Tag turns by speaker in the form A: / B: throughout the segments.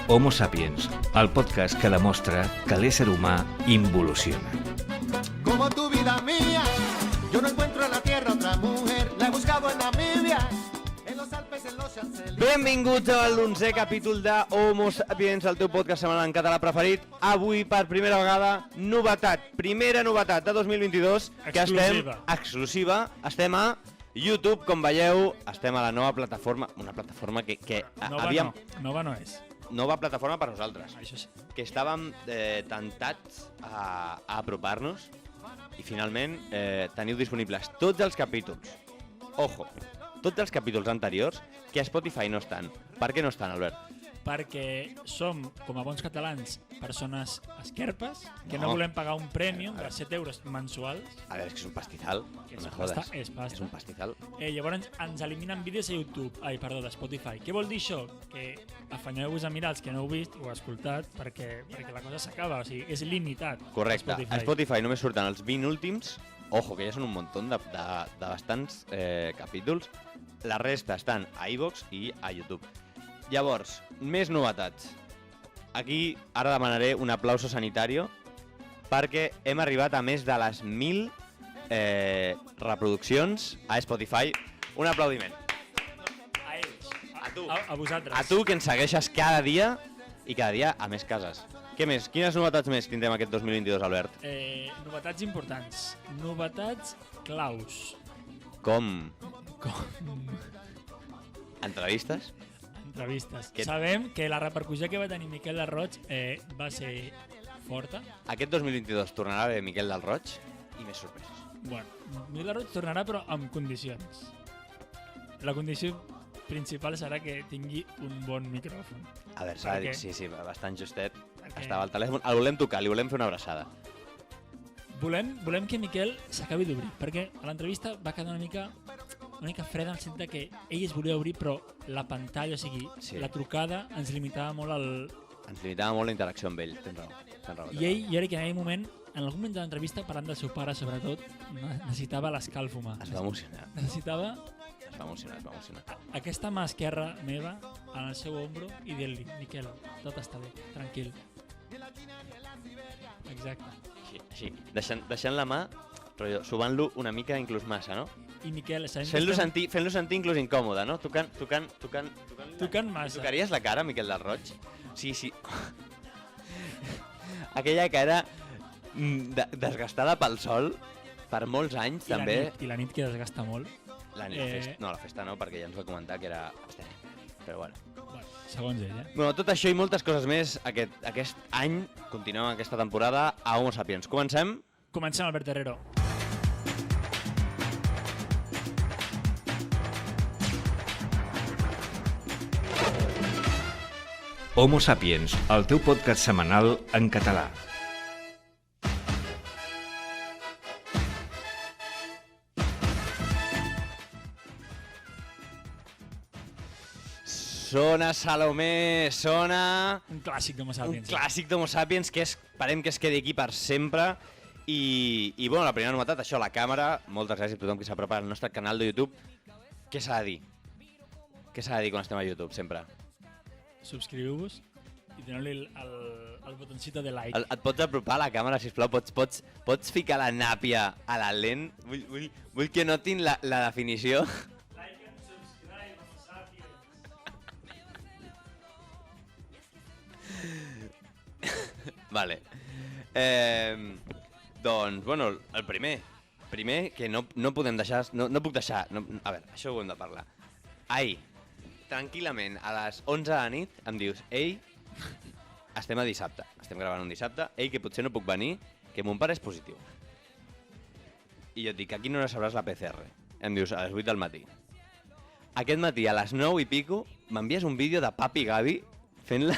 A: Homo Sapiens, el podcast que demostra que l'ésser humà involuciona.
B: Como tu vida mía, yo no encuentro en la tierra otra mujer, la he buscado en Namibia, en los Alpes, en los Champs-Élysées.
C: Benvinguts a l'11è capítol de Homo Sapiens, el teu podcast setmanal en català preferit. Avui, per primera vegada, primera novetat de 2022, exclusiva, estem a YouTube, com veieu, estem a la nova plataforma, una plataforma que havíem...
D: Nova no és.
C: Nova plataforma per nosaltres,
D: Això sí.
C: que estàvem tentats a apropar-nos i finalment teniu disponibles tots els capítols. Ojo, tots els capítols anteriors que a Spotify no estan. Per què no estan, Albert?
D: Perquè som, com a bons catalans, persones esquerpes, que no
C: No.
D: volem pagar un prèmium de 7 euros mensuals.
C: A veure, és que és un pastizal,
D: Que
C: no
D: és
C: me jodes.
D: pasta, és pasta.
C: És un pastizal.
D: Llavors ens eliminen vídeos a YouTube, de Spotify. Què vol dir això? Que afanyeu-vos a mirar els que no heu vist o escoltat perquè la cosa s'acaba, o sigui, és limitat.
C: Correcte, a Spotify només surten els 20 últims, ojo, que ja són un muntó de bastants capítols. La resta estan a iVoox i a YouTube. Llavors, més novetats. Aquí ara demanaré un aplauso sanitario perquè hem arribat a més de les 1.000 reproduccions a Spotify. Un aplaudiment.
D: A ells.
C: A tu.
D: A vosaltres.
C: A tu, que ens segueixes cada dia i cada dia a més cases. Què més? Quines novetats més tindrem aquest 2022, Albert?
D: Novetats importants. Novetats claus.
C: Com? Entrevistes?
D: Entrevistes. Sabem que la repercussió que va tenir Miquel del Roig va ser forta.
C: Aquest 2022 tornarà a haver Miquel del Roig i més sorpreses.
D: Bueno, Miquel del Roig tornarà però amb condicions. La condició principal serà que tingui un bon micròfon.
C: A veure, s'ha de dir,
D: Perquè-
C: sí, bastant justet.
D: Perquè-
C: Estava al telèfon, el volem tocar, li volem fer una abraçada.
D: Volem que Miquel s'acabi d'obrir, perquè a l'entrevista va quedar una mica freda en el sentit que ell es volia obrir, però la pantalla, o sigui,
C: Sí.
D: la trucada ens limitava molt al...
C: Ens limitava molt la interacció amb ell, tens raó.
D: I ell, jo crec que en aquell moment, en algun moment de l'entrevista, parlant del seu pare, sobretot, necessitava l'escalf humà.
C: Es va emocionar,
D: Necessitava
C: es va emocionar.
D: aquesta mà esquerra meva en el seu ombro i dir-li, Miquel, tot està bé, tranquil. Exacte.
C: Així, deixant la mà, però subant-lo una mica inclús massa, no?
D: I Miquel, sabem que
C: Fent-lo
D: estem
C: sentir inclús incòmode, no? Tocant
D: massa.
C: Tocaries la cara, Miquel del Roig? Sí. Aquella cara desgastada pel sol per molts anys, també.
D: I la nit que desgasta molt.
C: La festa no, perquè ja ens va comentar que era abstèmia. Però bueno.
D: Bueno, segons ell,
C: Bueno, tot això i moltes coses més aquest any, continuem aquesta temporada a Homo Sapiens. Comencem?
D: Comencem, Albert Herrero.
A: Homo Sapiens, el teu podcast setmanal en català.
C: Sona, Salomé, sona...
D: Un clàssic d'Homo
C: Un
D: Sapiens.
C: clàssic d'Homo Sapiens que esperem que es quedi aquí per sempre. I bueno, la primera novetat, això, la càmera. Moltes gràcies a tothom que s'apropa al nostre canal de YouTube. Què s'ha de dir? Què s'ha de dir quan estem a YouTube, sempre?
D: Subscriviu-vos i doneu-li el botoncito de like.
C: Et pots apropar a la càmera, sisplau? Pots ficar la nàpia a la lent? Vull que notin la definició.
D: Like and subscribe, Homo Sapiens.
C: Vale. Doncs, bueno, el primer que no podem deixar... No puc deixar... a veure, això ho hem de parlar. Ahir, tranquil·lament, a les 11 de la nit, em dius, ei, estem a dissabte, estem gravant un dissabte, ei, que potser no puc venir, que mon pare és positiu. I jo et dic, a quina hora sabràs la PCR? Em dius, a les 8 del matí. Aquest matí, a les 9 i pico, m'envies un vídeo de Papi Gavi fent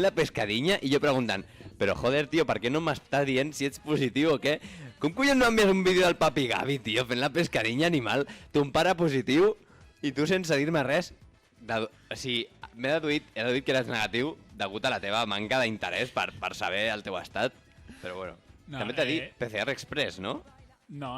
C: la pescadinha i jo preguntant, però joder, tio, per què no m'estàs dient si ets positiu o què? Com collons no envies un vídeo del Papi Gavi, tio, fent la pescadinha animal, ton pare positiu i tu sense dir-me res? O sigui, he deduït que eres negatiu degut a la teva manca d'interès per saber el teu estat. Però bueno,
D: No,
C: també t'he dit PCR Express, no?
D: No,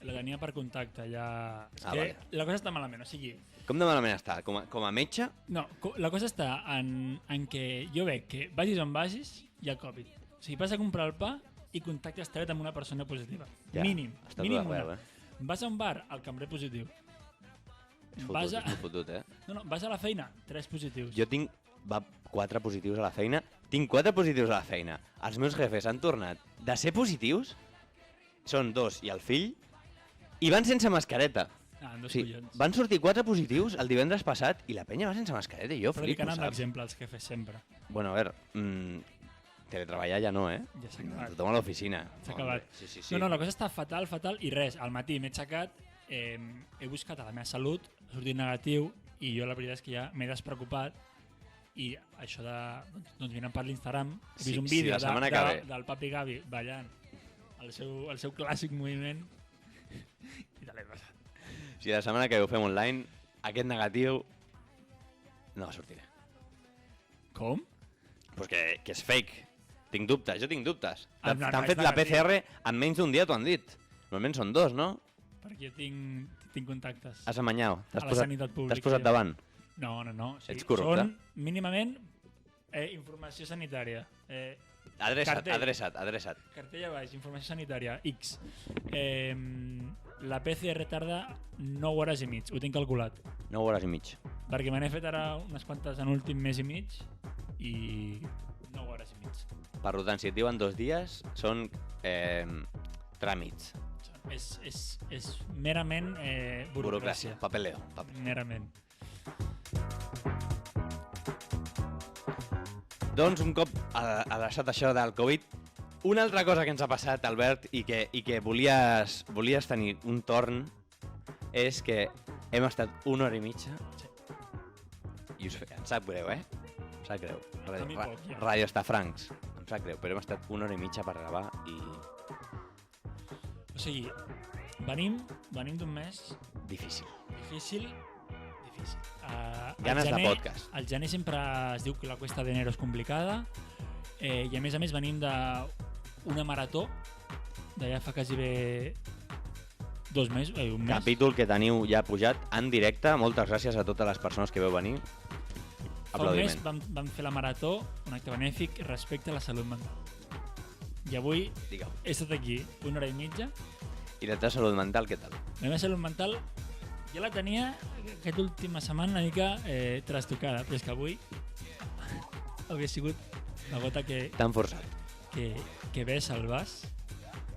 D: la tenia per contacte, ja... És que
C: vale.
D: la cosa està malament, o sigui...
C: Com de malament està? Com a metge?
D: No, la cosa està en què jo veig que vagis on vagis, hi ha Covid. O sigui, vas a comprar el pa i contactes estret amb una persona positiva.
C: Ja,
D: Mínim,
C: està
D: mínim
C: tot arreu,
D: una. Vas a un bar, el cambrer positiu.
C: És fotut, és molt fotut, eh?
D: No, vas a la feina, 3 positius.
C: Jo tinc 4 positius a la feina. Tinc 4 positius a la feina. Els meus jefes han tornat de ser positius, són 2 i el fill, i van sense mascareta.
D: Ah, en dos
C: O sigui,
D: collons.
C: van sortir 4 positius el divendres passat i la penya va sense mascareta i jo flipo,
D: Predicant amb
C: saps?
D: l'exemple els que fes sempre.
C: Bueno, a veure, teletreballar ja no, eh?
D: Ja s'ha acabat.
C: Tothom a l'oficina.
D: S'ha acabat.
C: Sí.
D: No, la cosa està fatal, i res. Al matí m'he aixecat, he buscat a la meva salut, ha sortit negatiu, i jo la veritat és que ja m'he despreocupat, i això de... Doncs mirant per l'Instagram, he vist un vídeo
C: la setmana que ve.
D: del Papi Gavi ballant el seu clàssic moviment, i te l'he passat.
C: Si la setmana que ve ho fem online, aquest negatiu no sortiré.
D: Com?
C: Pues que és fake. Tinc dubtes, jo tinc dubtes.
D: Ah, no,
C: T'han
D: és
C: fet la
D: negatiu.
C: PCR en menys d'un dia, t'ho han dit. Normalment són 2, no?
D: Perquè jo tinc contactes.
C: Has amanyau.
D: A la sanitat pública,
C: T'has posat
D: jo.
C: davant.
D: No. O sigui,
C: Ets corrupte?
D: són mínimament informació sanitària.
C: Adreça't.
D: Cartell a baix, informació sanitària, X. La PCR tarda 9 hores i mig, ho tinc calculat.
C: 9 hores i mig.
D: Perquè me n'he fet ara unes quantes en l'últim mes i mig i 9 hores i mig.
C: Per tant, si et diuen 2 dies, són tràmits.
D: És merament burocràcia.
C: Papeleo.
D: Merament.
C: Doncs un cop adreçat això del Covid, una altra cosa que ens ha passat, Albert, i que volies tenir un torn, és que hem estat 1 hora i mitja i em sap greu, eh? Em sap greu.
D: A mi poc, ja.
C: Ràdio Estafrancs. Em sap greu, però hem estat 1 hora i mitja per gravar i...
D: O sigui, venim d'un mes
C: difícil.
D: difícil.
C: Ganes de podcast.
D: Al gener sempre es diu que la cuesta d'enero és complicada, i a més venim d'una marató de ja fa quasi bé 2 mesos, un mes.
C: Capítol que teniu ja pujat en directe. Moltes gràcies a totes les persones que veu venir.
D: Fa un mes
C: Aplaudiment.
D: vam fer la marató, un acte benèfic respecte a la salut mental. I avui
C: Digue'm.
D: he estat aquí 1 hora i mitja.
C: I la teva salut mental, què tal?
D: La meva salut mental jo la tenia aquesta última setmana una mica trastocada, però és que avui hauria sigut la gota que
C: T'han forçat.
D: ves al vas.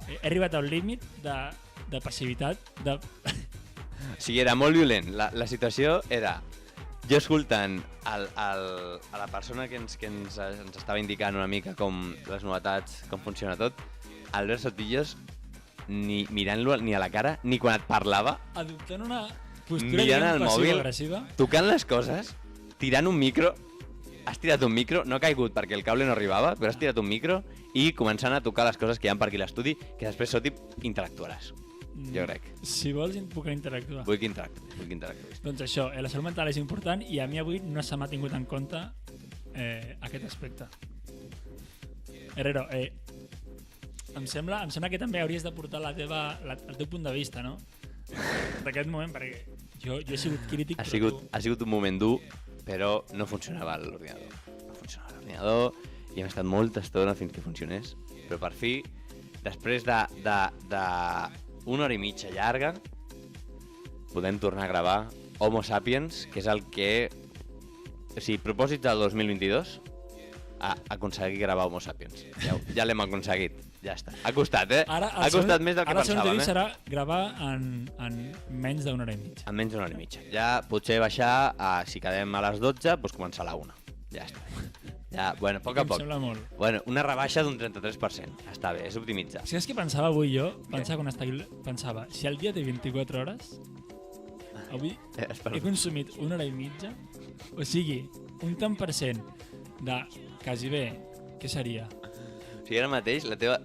D: He arribat al límit de passivitat,
C: O sigui, era molt violent. La situació era jo escoltant a la persona que ens estava indicant una mica com les novetats, com funciona tot, Albert Sotillos, ni mirant-lo ni a la cara, ni quan et parlava,
D: adoptant una postura
C: mirant el
D: diguem,
C: mòbil,
D: passiva-agressiva.
C: tocant les coses, tirant un micro, has tirat un micro, no ha caigut perquè el cable no arribava, però has tirat un micro i començant a tocar les coses que hi ha per aquí a l'estudi, que després Soti interactuaràs. Jo crec.
D: Si vols puc interactuar.
C: Vull que interactuïs.
D: Doncs això, la salut mental és important i a mi avui no se m'ha tingut en compte aquest aspecte. Herrero, em sembla que també hauries de portar el teu punt de vista, no? D'aquest moment, perquè jo he sigut crític,
C: Ha
D: però
C: sigut un moment dur, però no funcionava l'ordinador. No funcionava l'ordinador i hem estat molta estona fins que funcionés. Però per fi, després de 1 hora i mitja llarga, podem tornar a gravar Homo Sapiens, que és el que... O sigui, propòsits del 2022, aconseguir gravar Homo Sapiens. Ja l'hem aconseguit, ja està. Ha costat, eh? Ha costat més del que
D: Ara el
C: pensàvem,
D: serà gravar en menys d'1 hora i mitja.
C: En menys d'una hora i mitja. Ja potser baixar, si quedem a les 12, doncs començar a la 1. Ja està. Ja, bueno, a poc a
D: Em
C: poc.
D: sembla molt.
C: Bueno, una rebaixa d'un 33%. Està bé, és optimitzar.
D: Saps què pensava avui jo? Pensava, si el dia té 24 hores, avui he consumit 1 hora i mitja, o sigui, un tant per cent de quasi bé, què seria?
C: O sigui, ara mateix la teva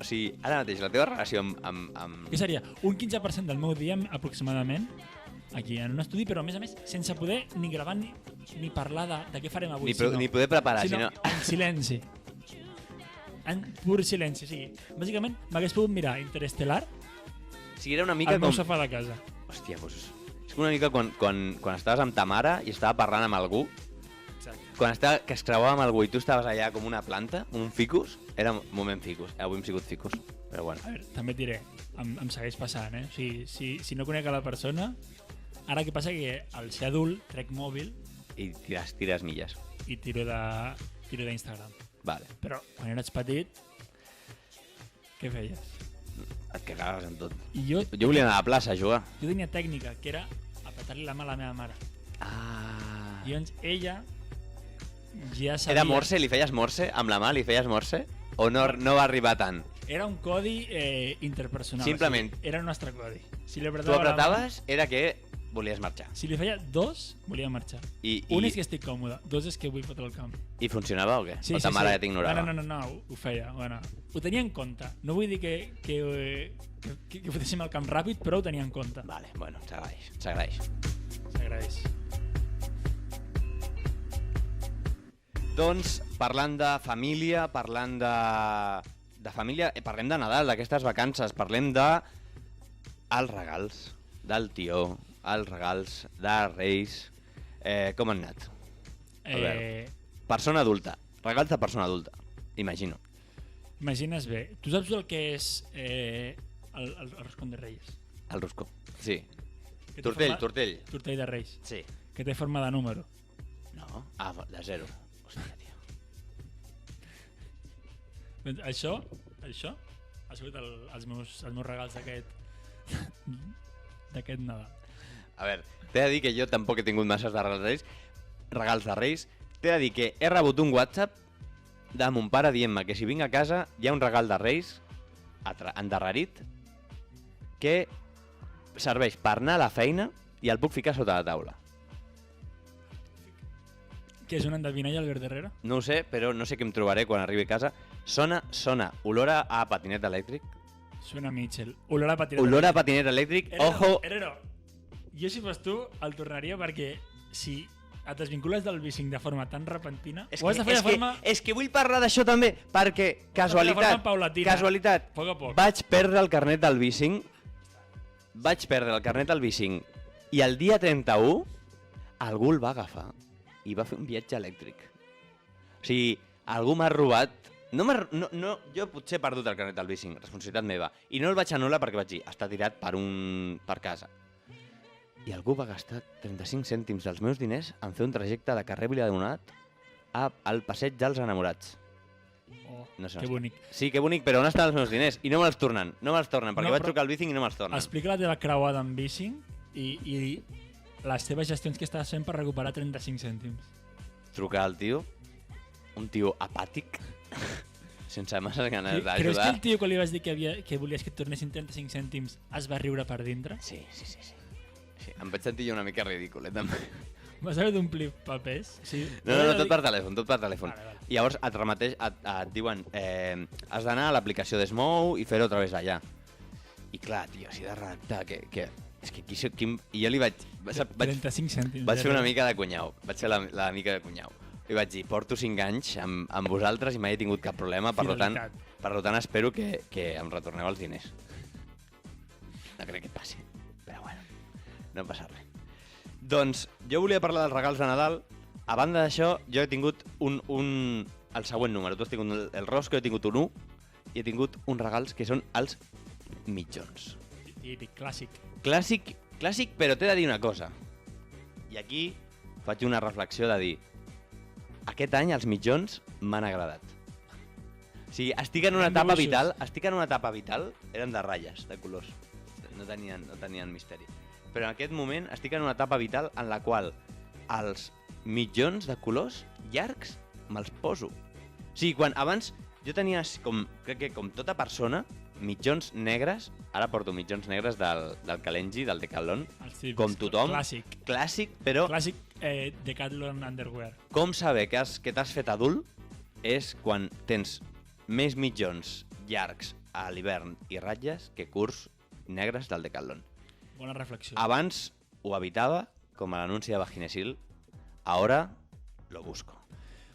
C: relació amb...
D: Què seria? Un 15% del meu dia, aproximadament, aquí en un estudi, però a més sense poder ni gravar ni parlar de què farem avui.
C: Ni poder preparar,
D: sinó en silenci. En pur silenci, o sigui, bàsicament m'hagués pogut mirar Interestelar
C: Sí, era una mica
D: al meu
C: com...
D: sofà de casa.
C: Hòstia, doncs... És una mica quan estaves amb ta mare i estava parlant amb algú,
D: Exacte.
C: que es creuava amb algú i tu estaves allà com una planta, un ficus, era un moment ficus. Avui hem sigut ficus, però bueno.
D: A veure, també et diré, em segueix passant, O sigui, si no conec a la persona, ara què passa que al ser adult trec mòbil
C: I tires milles.
D: i tiro d'Instagram.
C: Vale.
D: Però quan eres petit, què feies?
C: Et cagaves en tot.
D: I jo
C: Jo volia anar a la plaça a jugar.
D: tenia tècnica, que era apretar-li la mà a la meva mare.
C: Ah.
D: I llavors ella ja sabia...
C: Era morse? Li feies morse? Amb la mà li feies morse? O no va arribar tant?
D: Era un codi interpersonal.
C: Simplement.
D: O sigui, era el nostre codi. Si li
C: Tu
D: apretava la mà,
C: apretaves, era que volies marxar.
D: si li feia 2, volia marxar. Un és que estic còmode, 2 és que vull fotre el camp.
C: I funcionava o què? O ta mare ja t'ignorava?
D: No, ho feia. Bueno, ho tenia en compte. No vull dir que fotéssim el camp ràpid, però ho tenia en compte.
C: Vale, bueno, s'agraeix.
D: S'agraeix.
C: Doncs, parlant de família, parlant de família, parlem de Nadal, d'aquestes vacances, parlem de els regals, del tió, els regals de Reis. Com han anat? A veure. Persona adulta, regals de persona adulta, imagino.
D: Imagines bé. Tu saps el que és el roscon de Reis?
C: El roscó, sí.
D: Que té
C: Tortell.
D: Tortell de Reis.
C: Sí.
D: Que té forma de número.
C: No? Ah, de 0. Hòstia, tio.
D: Doncs això ha sigut els meus regals d'aquest Nadal.
C: A veure, t'he de dir que jo tampoc he tingut masses de regals de Reis. T'he de dir que he rebut un WhatsApp de mon pare dient-me que si vinc a casa hi ha un regal de Reis endarrerit que serveix per anar a la feina i el puc ficar sota la taula.
D: Que és un endevinall, Albert Herrera?
C: No ho sé, però no sé què em trobaré quan arribi a casa. Sona. Olor a patinet elèctric.
D: Suena Mitchell. Olor a patinet.
C: Olor a patinet elèctric. Ojo.
D: Herrero, jo si fos tu el tornaria perquè si et desvincules del bicing de forma tan repentina, ho has de fer de forma...
C: És que vull parlar d'això també, perquè, casualitat,
D: poc a poc.
C: vaig perdre el carnet del bicing, i el dia 31 algú el va agafar i va fer un viatge elèctric. O sigui, algú m'ha robat... jo potser he perdut el carnet del bicing, responsabilitat meva, i no el vaig anul·lar perquè vaig dir, està tirat per casa. I algú va gastar 35 cèntims dels meus diners en fer un trajecte de carrer Viladomat al passeig dels enamorats.
D: Oh,
C: No sé,
D: que bonic.
C: Sí, que bonic, però on estan els meus diners? I no me'ls tornen, perquè vaig trucar al bicing i no me'ls tornen.
D: Explica la teva creuada amb bicing i les teves gestions que estàs fent per recuperar 35 cèntims.
C: Trucar al tio, un tio apàtic, sense massa ganes d'ajudar.
D: Creus que el tio que li vas dir que volies que et tornessin 35 cèntims es va riure per dintre?
C: Sí. Em vaig sentir jo una mica ridícul, també.
D: Vas haver d'omplir papers? Sí.
C: No, tot per telèfon.
D: Vale.
C: I llavors et diuen has d'anar a l'aplicació d'Smou i fer-ho a través d'allà. I clar, tio, si he de redactar que... És que I jo li vaig...
D: 35 cèntims.
C: Vaig fer una mica de cunyau. Vaig fer la mica de cunyau. Li vaig dir, porto 5 anys amb vosaltres i mai he tingut cap problema, per tant espero que em retorneu els diners. No crec que et passi, però bueno, no passa res. Doncs jo volia parlar dels regals de Nadal. A banda d'això, jo he tingut el següent número. Tu has tingut el rosco, jo he tingut un 1 i he tingut uns regals que són els mitjons.
D: Típic, clàssic.
C: Clàssic, però t'he de dir una cosa. I aquí faig una reflexió de dir aquest any els mitjons m'han agradat. O sigui, estic en una etapa vital, eren de ratlles, de colors. No tenien misteri. Però en aquest moment estic en una etapa vital en la qual els mitjons de colors llargs me'ls poso. O sigui, quan abans jo tenia, crec que com tota persona, mitjons negres, ara porto mitjons negres del Kalenji, del Decathlon, com tothom. Clàssic, però...
D: Clàssic Decathlon Underwear.
C: Com saber que t'has fet adult és quan tens més mitjons llargs a l'hivern i ratlles que curts negres del Decathlon.
D: Bona reflexió.
C: Abans ho evitava, com a l'anunci de Vaginesil, ahora lo busco.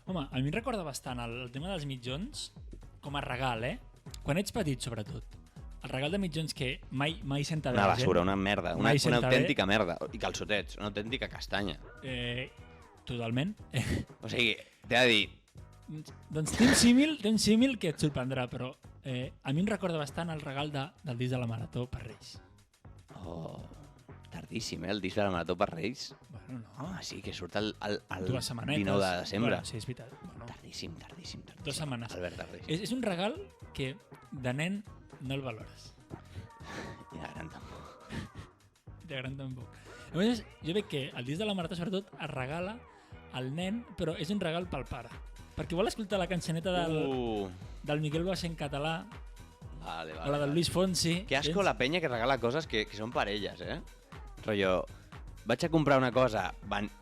D: Home, a mi em recorda bastant el tema dels mitjons com a regal, Quan ets petit, sobretot. El regal de mitjons que mai senta bé
C: Una
D: la gent.
C: basura, una merda, una
D: Mai senta bé.
C: autèntica merda. I calçotets, una autèntica castanya.
D: Totalment.
C: O sigui, t'he de dir,
D: Doncs té un símil que et sorprendrà, però a mi em recorda bastant el regal del disc de la Marató per Reis.
C: tardíssim, el disc de la Marató per Reis.
D: Bueno, no.
C: Sí, que surt el
D: 2 setmanetes.
C: 19 de desembre.
D: Bueno, sí, és veritat. Bueno,
C: Tardíssim.
D: 2 setmanes.
C: Albert de Reis.
D: És un regal que de nen no el valores.
C: I de gran tampoc.
D: De gran tampoc. Llavors, jo veig que el disc de la Marató sobretot es regala al nen, però és un regal pel pare. Perquè vol escoltar la cançoneta del Miquel Bosé en català,
C: Vale.
D: o la del Luis Fonsi.
C: Que asco la penya que regala coses que són per elles, Rotllo, vaig a comprar una cosa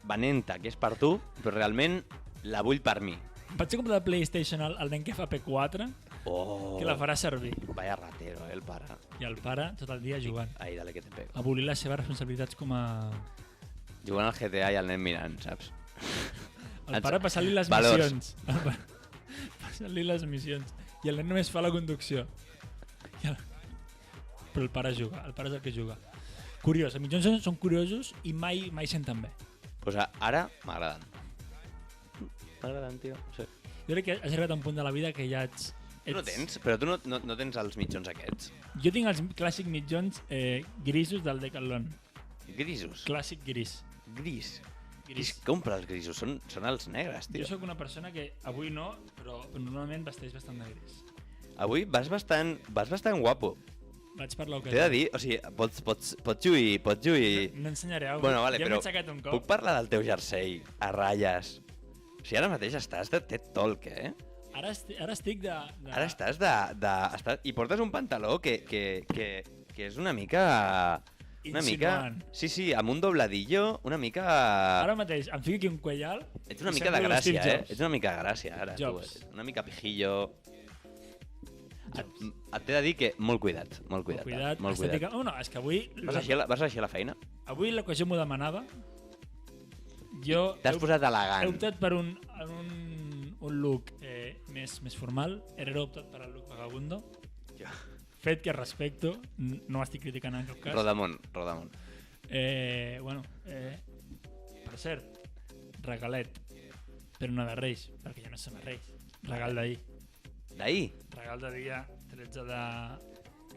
C: benenta que és per tu, però realment la vull per mi.
D: Vaig a comprar la PlayStation al nen que fa P4, que la farà servir.
C: Vaya ratero, el pare.
D: I el pare tot el dia jugant.
C: Ai, dale que te pego.
D: Abolir les seves responsabilitats com a...
C: Jugant al GTA i el nen mirant, saps?
D: El pare passant-li les
C: Valors.
D: missions. El pare passant-li les missions. I el nen només fa la conducció. Però el pare juga, el pare és el que juga. Curiós, els mitjons són curiosos i mai senten bé.
C: Pues ara m'agraden. M'agraden, tio. Sí.
D: Jo crec que has arribat a un punt de la vida que ja ets...
C: Tu no tens? Però tu no tens els mitjons aquests?
D: Jo tinc els clàssics mitjons grisos del Decathlon.
C: Grisos?
D: Clàssic gris.
C: Gris? Qui compra els grisos? Són els negres, tio.
D: Jo sóc una persona que avui no, però normalment vesteix bastant de gris.
C: Avui vas bastant guapo.
D: Vaig per l'ocasió.
C: T'he de dir, o sigui, pots lluir...
D: No ensenyaré alguna cosa.
C: Bueno, vale,
D: ja
C: però
D: m'he aixecat un cop.
C: puc parlar del teu jersei a ratlles? O sigui, ara mateix estàs de Ted Talk,
D: Ara estic de...
C: Ara estàs I portes un pantaló que és una mica...
D: Insinuant.
C: Sí, amb un dobladillo, una mica...
D: Ara mateix em fico aquí un cuell alt.
C: Ets una
D: i
C: mica de
D: semblo
C: gràcia,
D: Steve Jobs.
C: Ets una mica de gràcia, ara.
D: Jobs.
C: Una mica pijillo... Et t'he de dir que molt cuidat.
D: Molt cuidat. Estètica... Oh, no, és que avui...
C: Vas així a la feina?
D: Avui l'ocasió m'ho demanava. Jo...
C: T'has posat elegant.
D: He optat per un look més formal. Herrero ha optat per al look vagabundo. Fet que respecto. No estic criticant en cap cas.
C: Rodamont.
D: Per cert, regalet. Però no de Reis, perquè ja no som a Reis. Regal d'ahir.
C: D'ahir?
D: Regal de dia 13 de...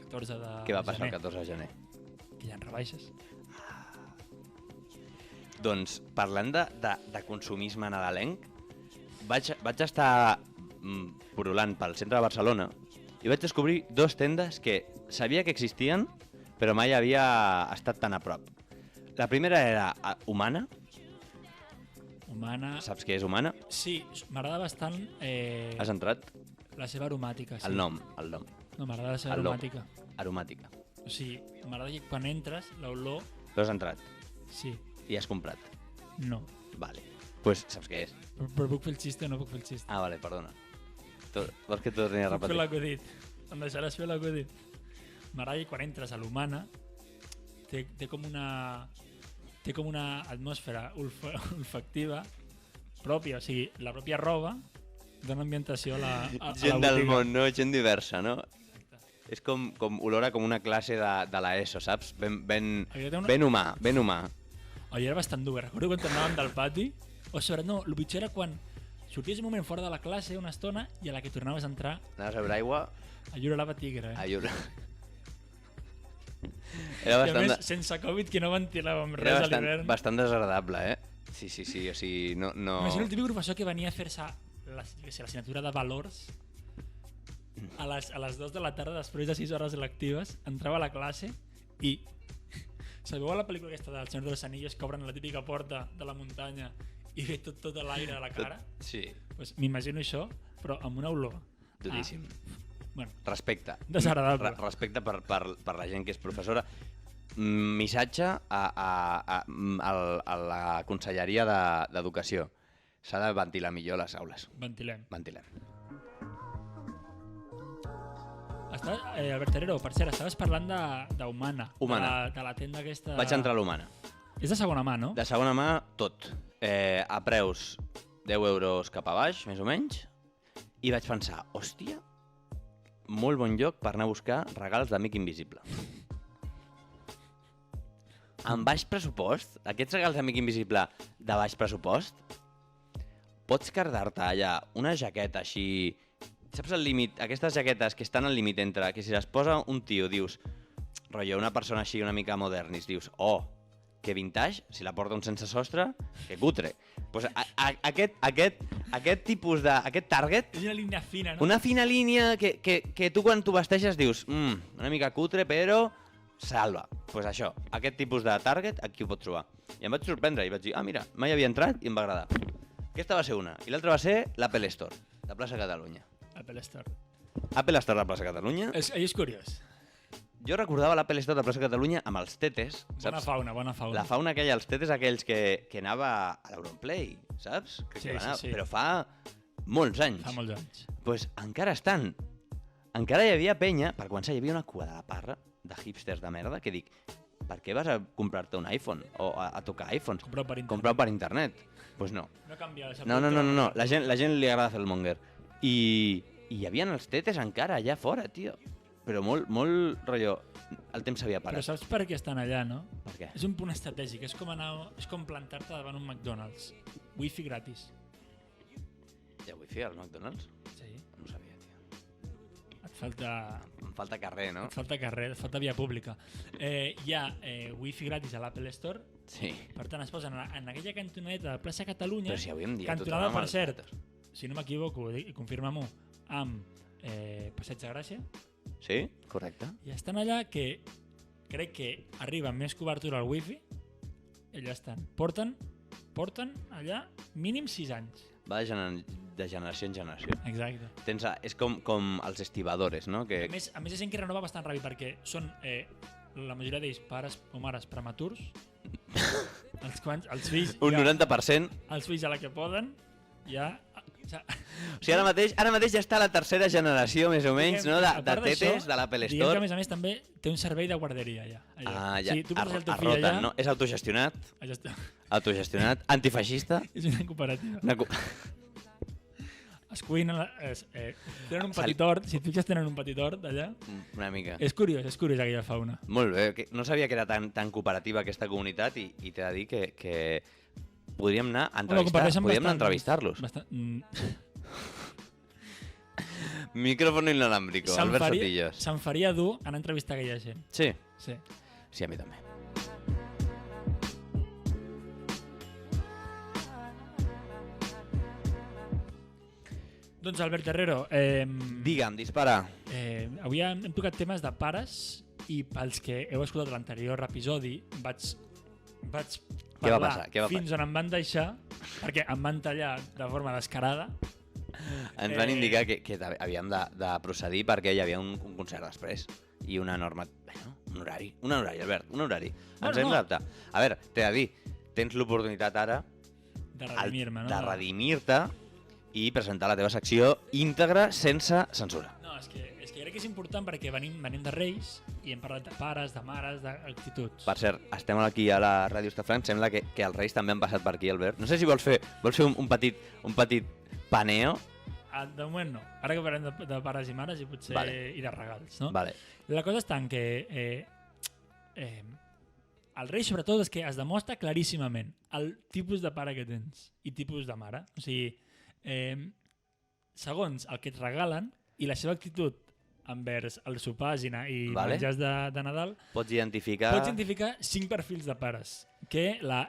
D: 14 de
C: Què va passar
D: gener.
C: el 14 de gener?
D: Que hi ha rebaixes.
C: Doncs, parlant de consumisme nadalenc, vaig estar purulant pel centre de Barcelona i vaig descobrir 2 tendes que sabia que existien, però mai havia estat tan a prop. La primera era Humana.
D: Humana...
C: Saps què és Humana?
D: Sí, m'agrada bastant
C: Has entrat?
D: la seva aromàtica. Sí.
C: El nom.
D: No, m'agrada la seva
C: El nom.
D: aromàtica.
C: Aromàtica.
D: O sigui, m'agrada que quan entres, l'olor...
C: Tu has entrat
D: Sí,
C: i has comprat.
D: no.
C: Vale. Pues saps què és?
D: Però puc fer el xiste o no puc fer el xiste?
C: Ah, vale, perdona. Vols que t'ho torni a
D: Puc fer
C: repetir?
D: l'acudit. Em deixaràs fer l'acudit. M'agrada que quan entres a l'Humana té com una atmosfera olfactiva pròpia, o sigui, la pròpia roba dona ambientació a la
C: Gent
D: botiga.
C: del món, no? Gent diversa, no? És com olora com una classe de l'ESO, saps? Ben humà.
D: Oi, era bastant dur, recordo quan tornàvem del pati, o sobre, no, el pitjor era quan sorties un moment fora de la classe una estona i a la que tornaves a entrar
C: Anaves a beure aigua
D: a llorar tigre.
C: a llorar. Era
D: I a
C: bastant,
D: més, sense Covid, que no ventilàvem res a l'hivern.
C: bastant desagradable, Sí, o sigui, no...
D: Imagina el típic professor que venia a fer-se l'assignatura de valors a les 2 de la tarda, després de 6 hores lectives, entrava a la classe i... Sabeu a la pel·lícula aquesta del Senyor de los Anillos que obren la típica porta de la muntanya i ve tot l'aire a la cara?
C: Sí,
D: Pues m'imagino això, però amb una olor.
C: duríssim.
D: Bueno,
C: Respecte.
D: Desagradable.
C: Respecte per la gent que és professora. Missatge a la Conselleria d'Educació. S'ha de ventilar millor les aules.
D: ventilem.
C: Ventilem.
D: Albert Herrero, per cert, estaves parlant d'Humana.
C: Humana.
D: De la tenda aquesta...
C: Vaig entrar a l'Humana.
D: És de segona mà, no?
C: De segona mà, tot. A preus 10 euros cap a baix, més o menys. I vaig pensar, hòstia, molt bon lloc per anar a buscar regals d'amic invisible. Amb baix pressupost, aquests regals d'amic invisible de baix pressupost, pots quedar-te allà una jaqueta així... Saps el límit? Aquestes jaquetes que estan al límit entre que si les posa un tio, dius, rotllo, una persona així una mica modernis, dius, oh, que vintage, si la porta un sense sostre, que cutre. Pues aquest tipus de... Aquest target,
D: És una línia fina, no?
C: una fina línia que tu quan t'ho vesteixes dius, una mica cutre, però salva. Pues això, aquest tipus de target, aquí ho pots trobar. I em vaig sorprendre i vaig dir, mira, mai havia entrat i em va agradar. Aquesta va ser una. I l'altra va ser l'Apple Store, de Plaça Catalunya.
D: Apple Store.
C: Apple Store de Plaça Catalunya.
D: És curiós.
C: Jo recordava l'Apple Store de Plaça Catalunya amb els tetes,
D: Bona
C: saps?
D: fauna, bona fauna.
C: La fauna aquella, els tetes aquells que anava a l'Europlay, saps?
D: Sí, sí.
C: Però fa molts anys.
D: Fa molts anys.
C: Pues encara estan. Encara hi havia penya, per començar hi havia una cua de la parra de hipsters de merda que dic, per què vas a comprar-te un iPhone o a tocar iPhones?
D: Comprar per internet.
C: Comprar per internet. Pues no.
D: No canvia.
C: No. La gent li agrada fer el monger. I hi havia els tetes encara allà fora, tio. Però molt, rotllo, el temps s'havia
D: Però
C: parat.
D: saps per què estan allà, no?
C: Per què?
D: És un punt estratègic, és com plantar-te davant un McDonald's. Wifi gratis.
C: Hi ha wifi al McDonald's?
D: Sí.
C: No ho sabia, tio.
D: Et falta...
C: Em falta carrer, no?
D: Et falta carrer, et falta via pública. Hi ha wifi gratis a l'Apple Store,
C: Sí.
D: per tant es posen en aquella cantoneta de Plaça Catalunya,
C: Però si avui en dia
D: cantonada,
C: tothom
D: per
C: amb els
D: cert,
C: datos.
D: si no m'equivoco, i confirma-m'ho, amb Passeig de Gràcia,
C: Sí? Correcte.
D: i estan allà que crec que arriba més cobertura al wifi, i allà estan. Porten allà mínim 6 anys.
C: Va de generació en generació.
D: Exacte.
C: És com els estibadores, no? Que...
D: A més és gent que renova bastant ràpid perquè són la majoria d'ells pares o mares prematurs, els fills
C: Un
D: ja,
C: 90%.
D: els fills a la que poden ja...
C: O sigui, ara mateix ja està la tercera generació, més o menys, no? De tetes de l'Apple
D: Diguem que,
C: Store.
D: a més també té un servei de guarderia allà.
C: Ja.
D: Sí, tu poses el teu fill
C: Arroten,
D: allà...
C: no? És autogestionat,
D: Allà està.
C: antifeixista.
D: És una cooperativa.
C: Una...
D: Es cuinen... tenen un petit hort, si et fixes tenen un petit hort allà.
C: Una mica.
D: És curiós aquella fauna.
C: Molt bé, no sabia que era tan cooperativa aquesta comunitat i t'he de dir que podríem anar a entrevistar-los. Micrófono inalámbrico, Albert Sotillos.
D: Se'n faria dur anar a entrevistar aquella gent.
C: Sí,
D: Sí.
C: sí, a mi també.
D: Doncs Albert Herrero,
C: Digue'm, dispara.
D: avui hem tocat temes de pares i pels que heu escoltat l'anterior episodi vaig
C: Què va
D: parlar
C: passar?
D: fins on em van deixar, perquè em van tallar de forma descarada.
C: Ens van indicar que havíem de procedir perquè hi havia un concert després i una norma... Bueno, un horari, Albert, un horari. Ens hem d'adaptar. A veure, t'he de dir, tens l'oportunitat ara
D: De redimir-me, no?
C: de redimir-te i presentar la teva secció íntegra sense censura.
D: No, és que crec que és important perquè venim de Reis i hem parlat de pares, de mares, d'actituds.
C: Per cert, estem aquí a la Ràdio Estafranc, sembla que els Reis també han passat per aquí, Albert. No sé si vols fer un petit paneo.
D: De moment no. Ara que parlem de pares i mares i potser
C: Vale.
D: i de regals, no?
C: Vale.
D: La cosa està en que el rei sobretot és que es demostra claríssimament el tipus de pare que tens i tipus de mare. O sigui, segons el que et regalen i la seva actitud envers els sopars i
C: Vale.
D: menjars de Nadal,
C: Pots identificar...
D: pots identificar 5 perfils de pares que la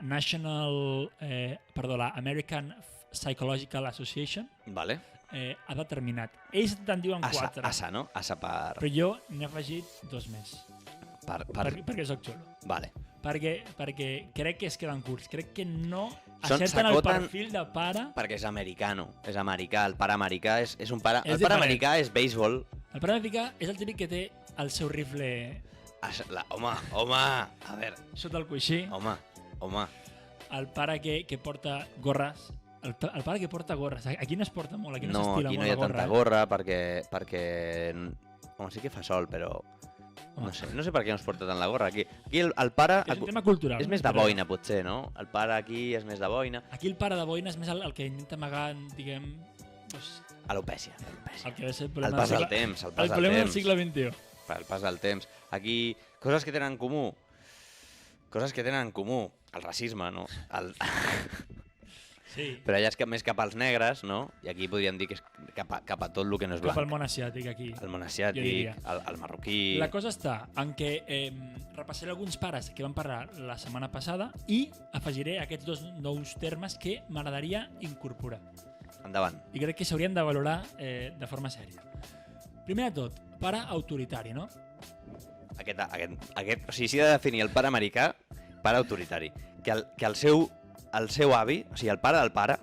D: American Psychological Association
C: Vale.
D: ha determinat. Ells te'n diuen 4,
C: Asa, no? Asa per...
D: però jo n'he afegit 2 més, perquè sóc xulo.
C: Vale.
D: Perquè crec que es queden curts. Crec que no
C: Són-
D: acerten el
C: s'acoten-
D: perfil de pare.
C: Perquè és americano. És americà. El pare americà és un pare...
D: És
C: El pare
D: diferent.
C: americà és béisbol.
D: El pare americà és el típic que té el seu rifle
C: Home, a veure,
D: sota el coixí.
C: home.
D: El pare que porta gorres. El pare que porta gorres. Aquí no es porta molt, aquí no
C: No,
D: s'estila
C: aquí no
D: molt
C: hi ha
D: la gorra.
C: tanta gorra perquè... Home, sí que fa sol, però No sé per què no es porta tant la gorra aquí. Aquí el pare...
D: És un tema cultural.
C: És més de boina, potser, no? El pare aquí és més de boina.
D: Aquí el pare de boina és més el que intenta amagar, diguem... Doncs,
C: Alopècia.
D: el que ve a ser el
C: El
D: problema
C: pas
D: del
C: del
D: segle-
C: temps, el
D: el
C: pas del
D: problema del
C: temps.
D: segle XXI.
C: El pas del temps. Aquí, coses que tenen en comú. Coses que tenen en comú. El racisme, no?
D: Sí,
C: Però allà és més cap als negres, no? I aquí podríem dir que és cap a tot el que no és
D: cap al
C: blanc.
D: món asiàtic aquí.
C: El món
D: Jo
C: asiàtic,
D: diria.
C: el marroquí...
D: La cosa està en que repassaré alguns pares que van parlar la setmana passada i afegiré aquests dos nous termes que m'agradaria incorporar.
C: Endavant.
D: I crec que s'haurien de valorar de forma sèria. Primer de tot, pare autoritari, no?
C: O sigui, s'hi ha de definir el pare americà, pare autoritari. Que el seu avi, o sigui, el pare del pare,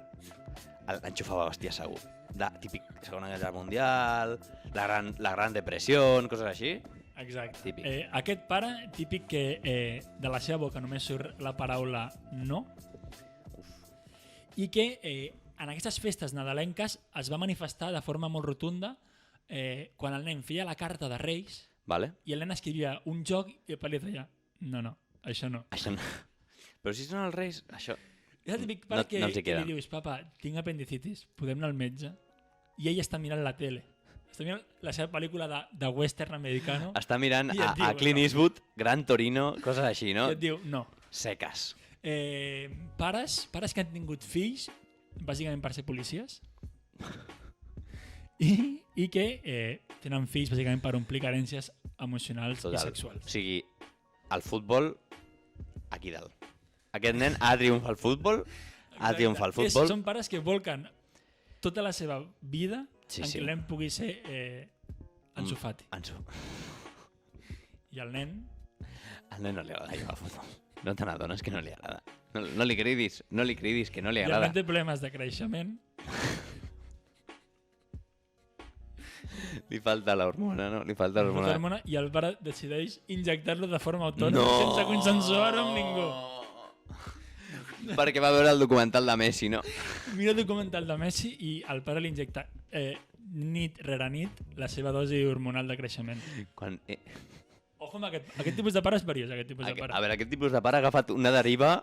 C: l'enxufava bèstia segur. Típic Segona Guerra Mundial, la Gran Depressió, coses així.
D: Exacte.
C: Típic.
D: Aquest pare, típic que de la seva boca només surt la paraula no, i que en aquestes festes nadalenques es va manifestar de forma molt rotunda quan el nen feia la carta de Reis
C: Vale?
D: i el nen escrivia un joc i el pare li deia no, això no.
C: Això no. Però si són els reis, això...
D: És el típic pare
C: No els hi
D: que
C: queda.
D: li dius, papa, tinc apendicitis, podem anar al metge? I ell està mirant la tele. Està mirant la seva pel·lícula de western americano
C: Està mirant
D: I et diu,
C: a Clint
D: no.
C: Eastwood, Gran Torino, coses així, no?
D: i et diu no.
C: Seques.
D: Pares que han tingut fills, bàsicament per ser policies, i que tenen fills bàsicament per omplir carències emocionals i sexuals.
C: O sigui, el futbol, aquí dalt. Aquest nen ha de triomfar al futbol, ha de triomfar al futbol.
D: Són pares que volquen tota la seva vida
C: Sí,
D: en
C: sí.
D: què el nen pugui ser Ansu Fati. I el nen...
C: Al nen no li agrada jugar al futbol. No te n'adones que no li agrada. No li cridis que no li
D: I el
C: agrada.
D: nen té problemes de creixement.
C: Li falta l'hormona, no? Li falta l'hormona.
D: Hormona, i el pare decideix injectar-lo de forma autònoma sense consensuar-ho amb ningú.
C: Perquè va veure el documental de Messi, no?
D: Mira el documental de Messi i el pare li injecta nit rere nit la seva dosi hormonal de creixement.
C: Quan,
D: Ojo amb aquest tipus de pare és perillós, aquest tipus de pare.
C: a veure, aquest tipus de pare ha agafat una deriva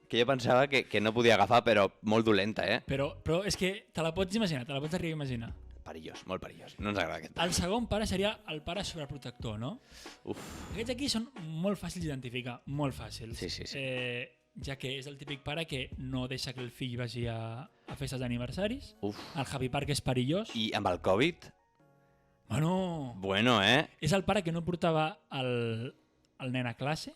C: que jo pensava que no podia agafar, però molt dolenta,
D: Però és que te la pots imaginar, te la pots arribar a imaginar.
C: Perillós, molt perillós. No ens agrada aquest.
D: El segon pare seria el pare sobreprotector, no?
C: Uf.
D: Aquests aquí són molt fàcils d'identificar, molt fàcils.
C: Sí.
D: Ja que és el típic pare que no deixa que el fill vagi a festes d'aniversaris.
C: Uf.
D: El Happy Park és perillós.
C: I amb el Covid?
D: Bueno,
C: Bueno,
D: és el pare que no portava el nen a classe,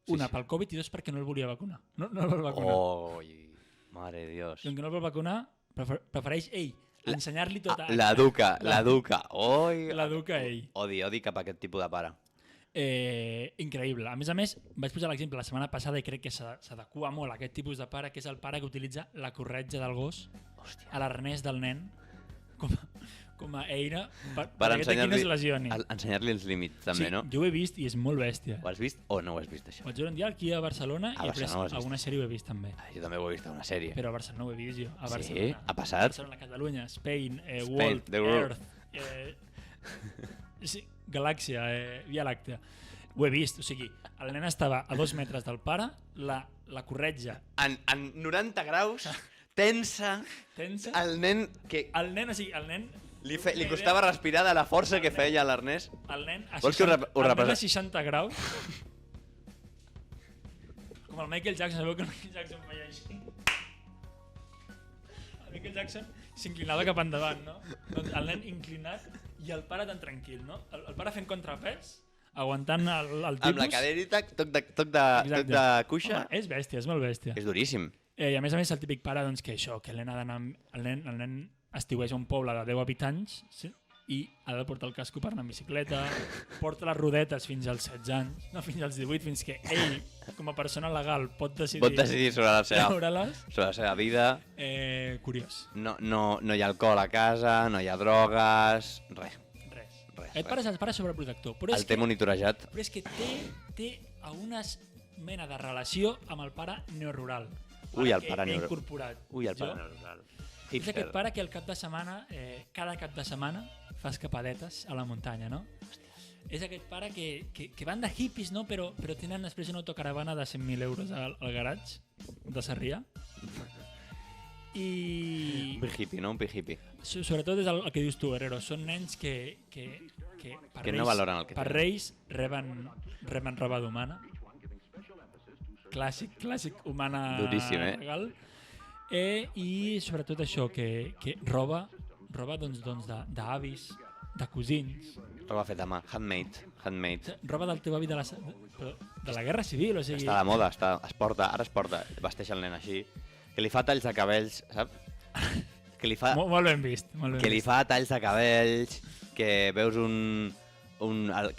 D: una pel Covid i dos perquè no el volia vacunar. No el vol vacunar.
C: Oi, mare de Dios.
D: Com que no el vol vacunar, prefereix ell ensenyar-li tot a...
C: L'educa. Oi.
D: L'educa ell.
C: Odi cap a aquest tipus de pare.
D: Increïble. A més, vaig posar l'exemple la setmana passada i crec que s'adequa molt a aquest tipus de pare, que és el pare que utilitza la corretja del gos a l'arnès del nen com a eina per aquest aquí no es lesioni.
C: Ensenyar-li els límits, també, no?
D: Jo ho he vist i és molt bèstia.
C: Ho has vist o no ho has vist, això?
D: Vaig veure un dia aquí a Barcelona
C: A
D: i després
C: Barcelona ho has vist.
D: alguna sèrie ho he vist també.
C: Jo també ho he vist a una sèrie.
D: Però a Barcelona ho he vist jo. A
C: Sí?
D: Barcelona.
C: Ha passat?
D: Barcelona, Catalunya, Spain,
C: Spain,
D: World,
C: the world.
D: Earth, sí, Galàxia, Via Làctea. Ho he vist, o sigui, el nen estava a 2 metres del pare, la corretja
C: En 90 graus, tensa,
D: tensa,
C: el nen que
D: el nen
C: li costava respirar de la força que feia l'Ernest.
D: el nen a
C: Vols que ho
D: 60, el nen a
C: representi?
D: 60 graus, com el Michael Jackson, sabeu que el Michael Jackson feia així? El Michael Jackson s'inclinava cap endavant, no? Doncs el nen inclinat i el pare tan tranquil, no? El pare fent contrapès, aguantant el tipus.
C: Amb la caderita, toc de cuixa.
D: Home, és bèstia, és molt bèstia.
C: És duríssim.
D: I a més el típic pare, doncs, que això, que el nen ha d'anar... El nen estiueix a un poble de 10 habitants, sí? I ha de portar el casco per anar en bicicleta, porta les rodetes fins als 16 anys, no, fins als 18, fins que ell, com a persona legal, pot decidir
C: sobre la
D: treure-les.
C: vida.
D: Curiós.
C: No hi ha alcohol a casa, no hi ha drogues, res.
D: Aquest pare és el pare sobreprotector, però
C: El té monitorejat.
D: però és que té una mena de relació amb el pare neorural.
C: Ui, el pare
D: que he
C: neorural.
D: incorporat.
C: Ui, el
D: jo.
C: pare neuronal.
D: És aquest pare que al cap de setmana, cada cap de setmana, fa escapadetes a la muntanya, no? és aquest pare que van de hippies, no? Però tenen després una autocaravana de 100.000 euros al garatge de Sarrià. I...
C: Un hippie, no? Un hippie.
D: Sobretot és el que dius tu, Herrero. Són nens que per
C: Que no valoren el que
D: per
C: tenen.
D: Reis reben roba d'humana. Clàssic humana
C: Duríssim, eh?
D: legal. I sobretot això, que roba doncs d'avis, de cosins,
C: Roba feta a mà, handmade.
D: roba del teu avi de la Guerra Civil, o sigui...
C: Està de moda, ara es porta, vesteix el nen així, que li fa talls de cabells, saps? Que li fa,
D: Molt ben vist. Molt ben
C: que li
D: vist.
C: fa talls de cabells, que veus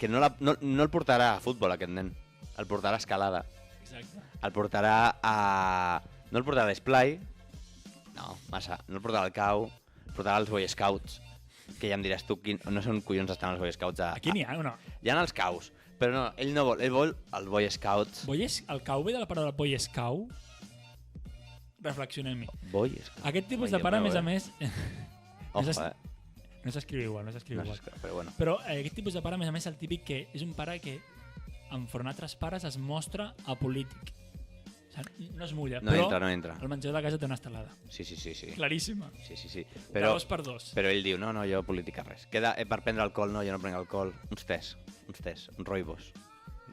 C: que no el portarà a futbol, aquest nen. El portarà a escalada.
D: Exacte.
C: El portarà a... No el portarà a l'esplai, no, massa. No el portarà al cau, el portarà als Boy Scouts, que ja em diràs tu, no sé on collons estan els Boy Scouts.
D: Aquí n'hi ha o no?
C: Hi ha els caus, però no, ell no vol, ell vol el Boy Scouts.
D: El cau ve de la paraula Boy Scout? Reflexionem-hi.
C: Boy Scouts.
D: Aquest tipus de pare, a més a més...
C: Ojo,
D: No s'escriu igual,
C: No
D: igual.
C: sé, però bueno.
D: Però aquest tipus de pare, a més a més, el típic que és un pare que, enfront altres pares, es mostra apolític. O sigui, no es mulla,
C: No
D: però
C: entra, no entra.
D: el menjador de casa té una estelada.
C: Sí.
D: Claríssima.
C: Sí.
D: De
C: Però,
D: 2 per 2.
C: però ell diu, no, jo política res. Queda per prendre alcohol, no, jo no prenc alcohol. Uns tés, uns roibos.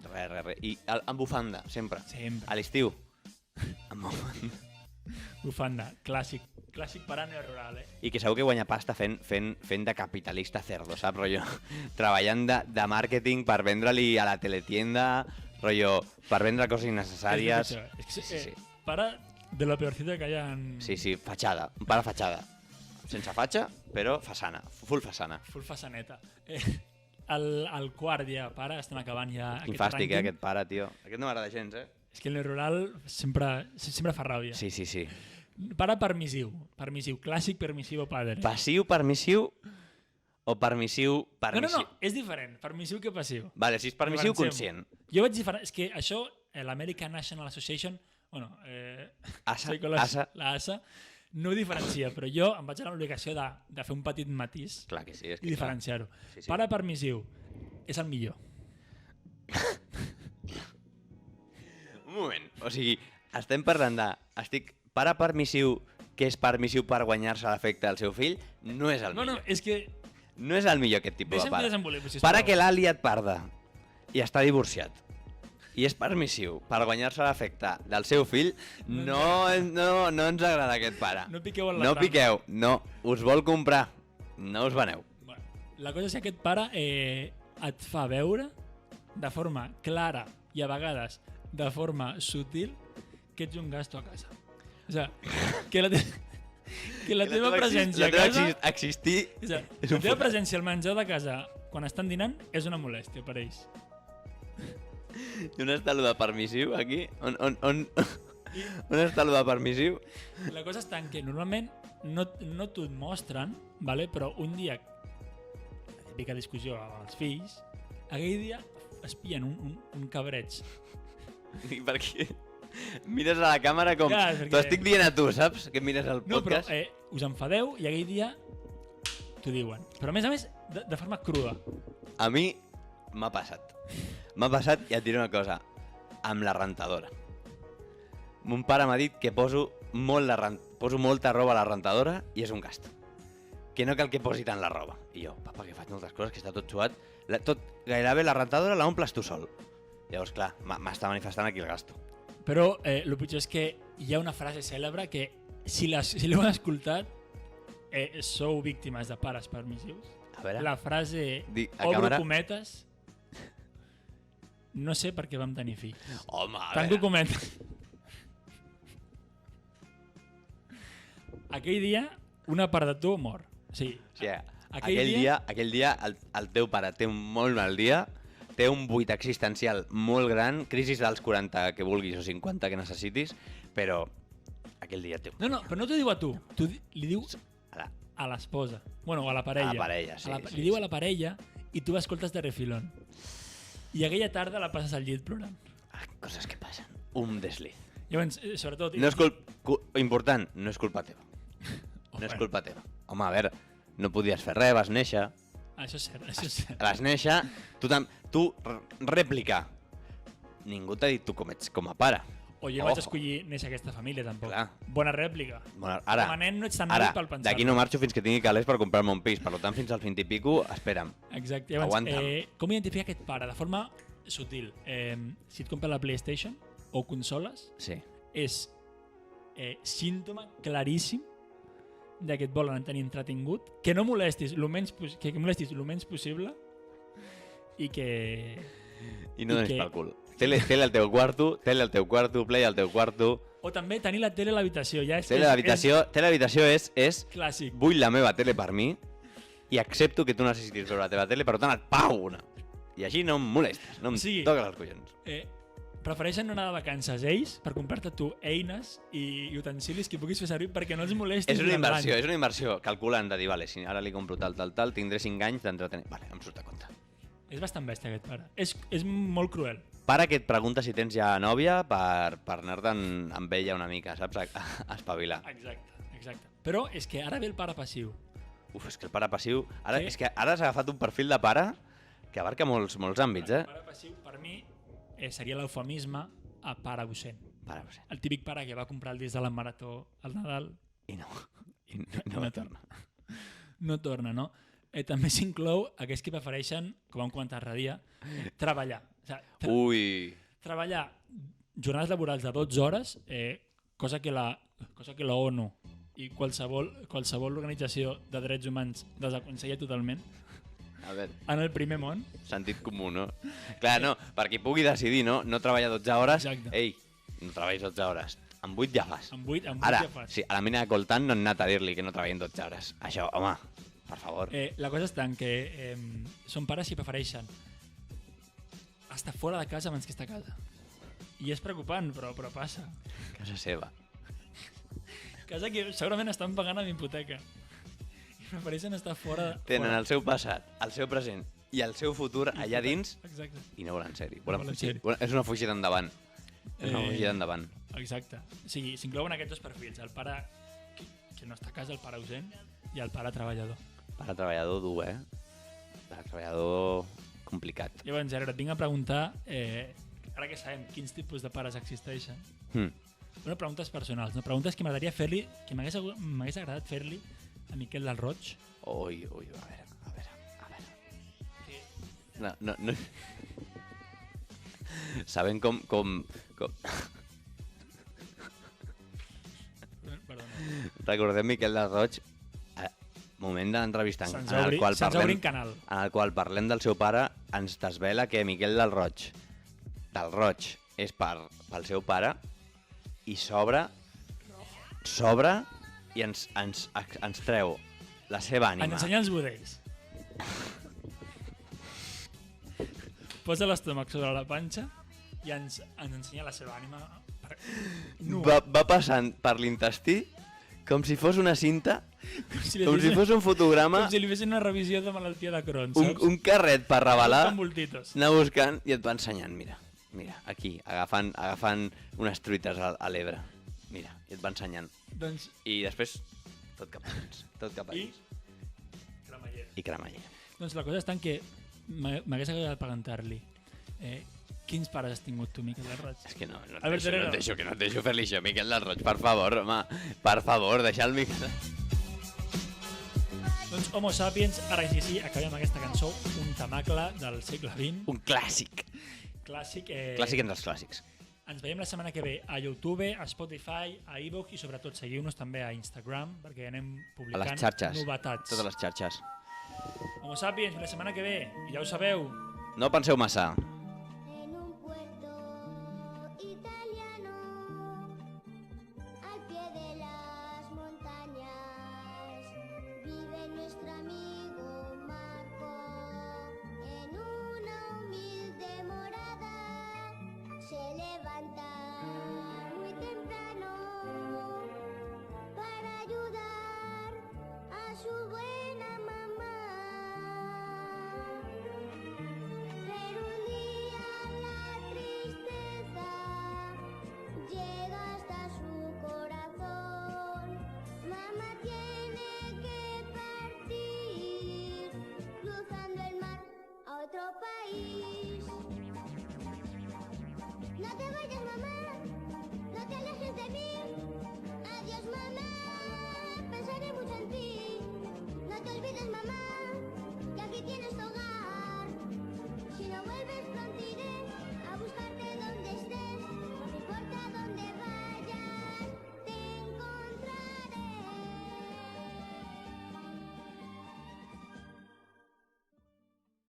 C: Res. I amb bufanda, sempre.
D: Sempre.
C: A l'estiu. Amb bufanda.
D: Bufanda, clàssic pare neorural, eh?
C: I que segur que guanya pasta fent de capitalista cerdo, saps, rotllo? Treballant de màrqueting per vendre-li a la teletienda, rotllo, per vendre coses innecessàries.
D: Sí. Pare de lo peorcito que hi ha en...
C: Sí, fatxada, un pare fatxada. Sense fatxa, però façana, full façana.
D: Full façaneta. El quart ja, pare, estem acabant ja
C: Quin
D: aquest
C: fàstic,
D: rànquing.
C: aquest pare, tio. Aquest no m'agrada gens,
D: És que el neorural sempre fa ràbia.
C: Sí.
D: Pare permissiu, clàssic permissivo padre.
C: Passiu, permissiu o permissiu, permissiu?
D: No, és diferent, permissiu que passiu.
C: Vale, si és permissiu,
D: Diferenciem.
C: conscient.
D: Jo vaig diferent, és que això, l'American National Association,
C: ASA,
D: la ASA, no ho diferencia, però jo em vaig a l'obligació de fer un petit matís
C: Clar que sí, és que
D: i diferenciar-ho.
C: Sí.
D: Pare permissiu és el millor.
C: Un moment, o sigui, estem parlant de... Pare permissiu que és permissiu per guanyar-se l'afecte del seu fill, no és el
D: No,
C: millor.
D: és que...
C: No és el millor aquest tipus
D: Deixa'm
C: de
D: que
C: pare.
D: desenvolupi, sisplau.
C: Pare que l'ha liat parda i està divorciat i és permissiu per guanyar-se l'afecte del seu fill, no ens agrada aquest pare.
D: No piqueu en la
C: No
D: trama.
C: piqueu, no. Us vol comprar. No us veneu.
D: Bueno, la cosa és que aquest pare et fa veure de forma clara i a vegades de forma sutil que ets un gasto a casa. O sigui, que la teva presència a casa...
C: Existir...
D: O sigui, la teva presència al menjar de casa quan estan dinant és una molèstia per ells.
C: I on està allò de permissiu, aquí? On està allò de permissiu?
D: La cosa està en que normalment no t'ho mostren, vale? Però un dia, la típica discussió amb els fills, aquell dia es pillen un cabreig.
C: Perquè mires a la càmera com...
D: Ja, perquè-
C: T'ho estic dient a tu, saps? Que mires el
D: No, però
C: podcast.
D: us enfadeu i aquell dia t'ho diuen. Però a més, de forma cruda.
C: A mi m'ha passat. M'ha passat, i et diré una cosa, amb la rentadora. Mon pare m'ha dit que poso molta roba a la rentadora i és un gast. Que no cal que posi tant la roba. I jo, papa, que faig moltes coses, que està tot suat. Gairebé la rentadora la omples tu sol. Llavors, clar, m'està manifestant aquí el gasto.
D: Però el pitjor és que hi ha una frase cèlebre que, si l'heu escoltat, sou víctimes de pares permissius.
C: A veure,
D: La frase,
C: a
D: obro
C: càmera.
D: cometes, no sé per què vam tenir fills.
C: Home, a
D: Tanco
C: veure.
D: cometes. Aquell dia, una part de tu mor. Sí.
C: O sigui,
D: Aquell
C: aquell dia el teu pare té un molt mal dia, té un buit existencial molt gran, crisis dels 40 que vulguis o 50 que necessitis, però aquell dia té un...
D: No, però no t'ho diu a tu. Li diu
C: Ara,
D: a l'esposa. Bueno, a la parella.
C: A la parella, sí, sí,
D: li diu
C: sí.
D: a la parella i tu escoltes de refilón. I aquella tarda la passes al llit plorant.
C: coses que passen. Un desliz.
D: Llavors, sobretot...
C: No és important, no és culpa teva. No és culpa teva. Home, a veure, no podies fer res, vas néixer,
D: Això és cert, això és cert.
C: Vas néixer, tu rèplica. Ningú t'ha dit tu com ets com a pare.
D: O jo no vaig escollir néixer a aquesta família, tampoc.
C: Clar.
D: Bona rèplica.
C: Bueno, ara,
D: Com a nen no ets tan nòvic pel pensar.
C: d'aquí no marxo fins que tingui calés per comprar-me un pis. Per tant, fins als 20 i pico, espera'm.
D: Exacte. Llavors,
C: Aguanta'm.
D: com identificar aquest pare? De forma sutil. Si et compra la PlayStation o consoles,
C: Sí.
D: és símptoma claríssim de que et volen tenir entretingut, que no molestis el menys, que molestis el menys possible i que...
C: I no
D: I
C: donis
D: que-
C: pel cul. Tele al teu quarto, play al teu quarto.
D: O també tenir la tele a l'habitació. Ja
C: Tele a l'habitació és
D: clàssic.
C: vull la meva tele per mi i accepto que tu necessitis veure la teva tele, per tant et pago una. I així no em molestes, no em
D: Sí.
C: toques els collons.
D: Prefereixen no anar de vacances ells per comprar-te tu eines i utensilis que puguis fer servir perquè no els molestis.
C: És una
D: durant
C: inversió,
D: l'any.
C: és una inversió calculant de dir, vale, si ara li compro tal, tindré 5 anys d'entretenir. Vale, em surt a compte.
D: És bastant bèstia aquest pare. És molt cruel.
C: Pare que et pregunta si tens ja nòvia per anar-te'n amb ella una mica, saps? A espavilar.
D: Exacte. Però és que ara ve el pare passiu.
C: Uf, és que el pare passiu... Ara,
D: Sí.
C: és que ara has agafat un perfil de pare que abarca molts àmbits,
D: El pare passiu, per mi, seria l'eufemisme a pare absent.
C: Pare, no sé.
D: El típic pare que va comprar el disc de la Marató al Nadal,
C: I no va tornar.
D: no torna, no? També s'inclou aquells que prefereixen, com vam comentar l'altre dia, treballar. O sigui,
C: Ui...
D: treballar jornades laborals de 12 hores, cosa que la ONU i qualsevol organització de drets humans desaconsella totalment,
C: A veure,
D: en el primer món.
C: sentit comú, no? Clar, no, per qui pugui decidir, no? No treballar 12 hores,
D: Exacte.
C: ei, no treballis 12 hores. Amb 8 ja fas.
D: Amb 8
C: Ara,
D: ja fas.
C: sí, a la mina de Coltant no han anat a dir-li que no treballin 12 hores. Això, home, per favor.
D: La cosa està en que són pares que prefereixen estar fora de casa abans que estar a casa. I és preocupant, però passa.
C: Casa seva.
D: Casa que segurament estan pagant amb hipoteca. I prefereixen estar fora.
C: Tenen el seu passat, el seu present i el seu futur allà dins
D: Exacte.
C: i no volen ser-hi.
D: No
C: Volen
D: volen
C: fugir.
D: ser-hi.
C: És una fugida endavant. És una fugida endavant.
D: Exacte. O sigui, s'inclouen aquests dos perfils. El pare que no està a casa, el pare ausent, i el pare treballador.
C: Pare treballador dur, Pare treballador complicat.
D: Llavors, Gerard, et vinc a preguntar, ara que sabem quins tipus de pares existeixen, bueno, preguntes personals, no? Preguntes que m'agradaria fer-li, que m'hagués agradat fer-li a Miquel del Roig.
C: Ui, a veure. No. Saben com...
D: Perdona.
C: Recordem Miquel del Roig, moment d'entrevista en el qual
D: obrin canal.
C: en el qual parlem del seu pare, ens desvela que Miquel del Roig és pel seu pare i s'obre i ens treu la seva ànima.
D: Ens ensenya els budells. Posa l'estómac sobre la panxa i ens ensenya la seva ànima nua.
C: Va passant per l'intestí com si fos una cinta,
D: Com
C: com si fos un fotograma,
D: com si li fessin una revisió de malaltia de Crohn,
C: un
D: saps?
C: carret per revelar,
D: Amb bultitos.
C: anar buscant i et va ensenyant, mira, aquí, agafant unes truites a l'Ebre. Mira, i et va ensenyant.
D: Doncs,
C: I després, tot cap a dins.
D: cremallera.
C: I cremallera.
D: Doncs la cosa està en que m'hagués agradat preguntar-li quins pares has tingut tu, Miquel del Roig?
C: És que no
D: Albert Herrero.
C: et deixo fer-li això, Miquel del Roig, per favor, home, per favor, deixa el Miquel...
D: Doncs Homo Sapiens, ara sí, acabem aquesta cançó, un temacle del segle XX,
C: Un clàssic.
D: clàssic.
C: Clàssic entre els clàssics.
D: Ens veiem la setmana que ve a YouTube, a Spotify, a iVoox i sobretot seguiu-nos també a Instagram perquè anem
C: A
D: publicant
C: les xarxes.
D: novetats.
C: Totes les xarxes.
D: Homo Sapiens, la setmana que ve, i ja ho sabeu,
C: No penseu massa.
E: En un puerto italiano, al pie de las montañas, vive nuestro amigo Marco. En una humilde morada, se levanta muy temprano para ayudar a su buena mamá. Pero un día olvides, mamá, que aquí tienes tu hogar. Si no vuelves,